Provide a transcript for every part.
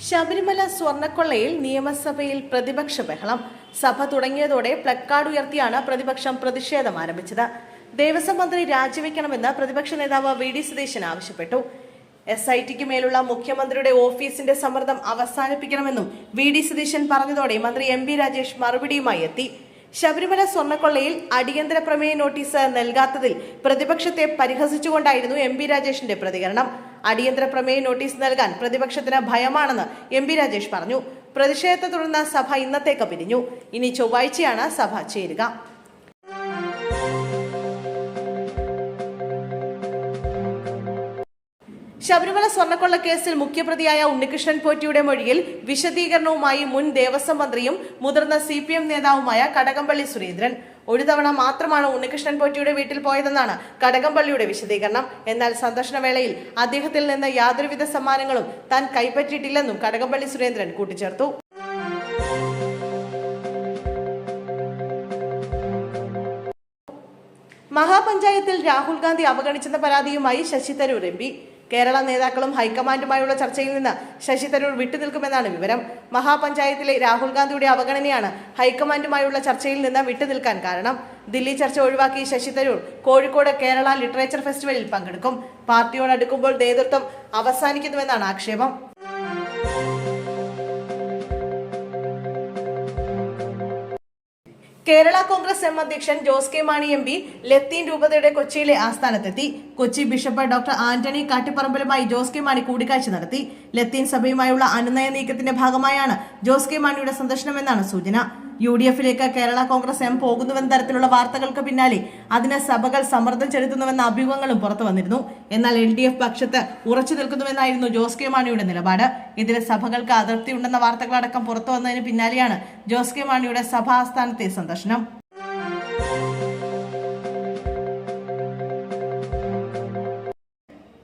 ശബരിമല സ്വർണ്ണക്കൊള്ളയിൽ നിയമസഭയിൽ പ്രതിപക്ഷ ബഹളം. സഭ തുടങ്ങിയതോടെ പ്ലക്കാർഡ് ഉയർത്തിയാണ് പ്രതിപക്ഷം പ്രതിഷേധം ആരംഭിച്ചത്. ദേവസ്വം മന്ത്രി രാജിവെക്കണമെന്ന് പ്രതിപക്ഷ നേതാവ് വി.ഡി. സതീശൻ ആവശ്യപ്പെട്ടു. SITക്ക് മേലുള്ള മുഖ്യമന്ത്രിയുടെ ഓഫീസിന്റെ സമ്മർദ്ദം അവസാനിപ്പിക്കണമെന്നും വി.ഡി. സതീശൻ പറഞ്ഞതോടെ മന്ത്രി MP രാജേഷ് മറുപടിയുമായി എത്തി. ശബരിമല സ്വർണ്ണക്കൊള്ളയിൽ അടിയന്തര പ്രമേയ നോട്ടീസ് നൽകാത്തതിൽ പ്രതിപക്ഷത്തെ പരിഹസിച്ചുകൊണ്ടായിരുന്നു MP രാജേഷിന്റെ പ്രതികരണം. അടിയന്തര പ്രമേയ നോട്ടീസ് നൽകാൻ പ്രതിപക്ഷത്തിന് ഭയമാണെന്ന് MP രാജേഷ് പറഞ്ഞു. പ്രതിഷേധത്തെ തുടർന്ന് സഭ ഇന്നത്തേക്ക് പിരിഞ്ഞു. ഇനി ചൊവ്വാഴ്ചയാണ് സഭ ചേരുക. ശബരിമല സ്വർണ്ണക്കൊള്ള കേസിൽ മുഖ്യപ്രതിയായ ഉണ്ണികൃഷ്ണൻ പോറ്റിയുടെ മൊഴിയിൽ വിശദീകരണവുമായി മുൻ ദേവസ്വം മന്ത്രിയും മുതിർന്ന CPM നേതാവുമായ കടകംപള്ളി സുരേന്ദ്രൻ. ഒരു തവണ മാത്രമാണ് ഉണ്ണികൃഷ്ണൻ പോറ്റിയുടെ വീട്ടിൽ പോയതെന്നാണ് കടകംപള്ളിയുടെ വിശദീകരണം. എന്നാൽ സന്ദർശന വേളയിൽ അദ്ദേഹത്തിൽ നിന്ന് യാതൊരുവിധ സമ്മാനങ്ങളും താൻ കൈപ്പറ്റിയിട്ടില്ലെന്നും കടകംപള്ളി സുരേന്ദ്രൻ കൂട്ടിച്ചേർത്തു. മഹാപഞ്ചായത്തിൽ രാഹുൽ ഗാന്ധി അവഗണിച്ചെന്ന പരാതിയുമായി ശശി തരൂർ MP. കേരള നേതാക്കളും ഹൈക്കമാൻഡുമായുള്ള ചർച്ചയിൽ നിന്ന് ശശി തരൂർ വിട്ടുനിൽക്കുമെന്നാണ് വിവരം. മഹാപഞ്ചായത്തിലെ രാഹുൽ ഗാന്ധിയുടെ അവഗണനയാണ് ഹൈക്കമാൻഡുമായുള്ള ചർച്ചയിൽ നിന്ന് വിട്ടുനിൽക്കാൻ കാരണം. ദില്ലി ചർച്ച ഒഴിവാക്കി ശശി തരൂർ കോഴിക്കോട് കേരള ലിറ്ററേച്ചർ ഫെസ്റ്റിവലിൽ പങ്കെടുക്കും. പാർട്ടിയോട് അടുക്കുമ്പോൾ നേതൃത്വം അവസാനിക്കുന്നുവെന്നാണ് ആക്ഷേപം. കേരള കോൺഗ്രസ് M അധ്യക്ഷൻ ജോസ് കെ മാണി MP ലത്തീൻ രൂപതയുടെ കൊച്ചിയിലെ ആസ്ഥാനത്തെത്തി. കൊച്ചി ബിഷപ്പ് ഡോക്ടർ ആന്റണി കാട്ടിപ്പറമ്പലുമായി ജോസ് കെ മാണി കൂടിക്കാഴ്ച നടത്തി. ലത്തീൻ സഭയുമായുള്ള അനുനയ നീക്കത്തിന്റെ ഭാഗമായാണ് ജോസ് കെ മാണിയുടെ സന്ദർശനമെന്നാണ് സൂചന. UDFിലേക്ക് കേരള കോൺഗ്രസ് M പോകുന്നുവെന്ന തരത്തിലുള്ള വാർത്തകൾക്ക് പിന്നാലെ അതിന് സഭകൾ സമ്മർദ്ദം ചെലുത്തുന്നുവെന്ന അഭ്യൂഹങ്ങളും പുറത്തു വന്നിരുന്നു. എന്നാൽ LDF പക്ഷത്ത് ഉറച്ചു നിൽക്കുന്നുവെന്നായിരുന്നു ജോസ് കെ മാണിയുടെ നിലപാട്. ഇതിന് സഭകൾക്ക് അതൃപ്തിയുണ്ടെന്ന വാർത്തകളടക്കം പുറത്തു വന്നതിന് പിന്നാലെയാണ് ജോസ് കെ മാണിയുടെ സഭാ ആസ്ഥാനത്തെ സന്ദർശനം.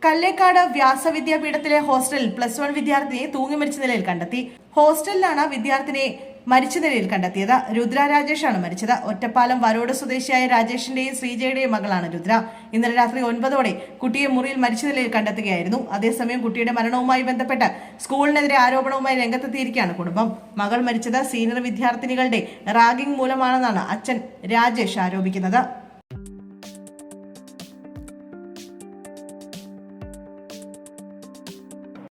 കല്ലേക്കാട് വ്യാസവിദ്യാപീഠത്തിലെ ഹോസ്റ്റലിൽ +1 വിദ്യാർത്ഥിനിയെ തൂങ്ങി മരിച്ച നിലയിൽ കണ്ടെത്തി. ഹോസ്റ്റലിലാണ് വിദ്യാർത്ഥിനിയെ മരിച്ച നിലയിൽ കണ്ടെത്തിയത്. രുദ്ര രാജേഷാണ് മരിച്ചത്. ഒറ്റപ്പാലം വരോട് സ്വദേശിയായ രാജേഷിന്റെയും ശ്രീജയുടെയും മകളാണ് രുദ്ര. ഇന്നലെ രാത്രി 9ഓടെ കുട്ടിയെ മുറിയിൽ മരിച്ച നിലയിൽ കണ്ടെത്തുകയായിരുന്നു. അതേസമയം കുട്ടിയുടെ മരണവുമായി ബന്ധപ്പെട്ട് സ്കൂളിനെതിരെ ആരോപണവുമായി രംഗത്തെത്തിയിരിക്കുകയാണ് കുടുംബം. മകൾ മരിച്ചത് സീനിയർ വിദ്യാർത്ഥിനികളുടെ റാഗിംഗ് മൂലമാണെന്നാണ് അച്ഛൻ രാജേഷ് ആരോപിക്കുന്നത്.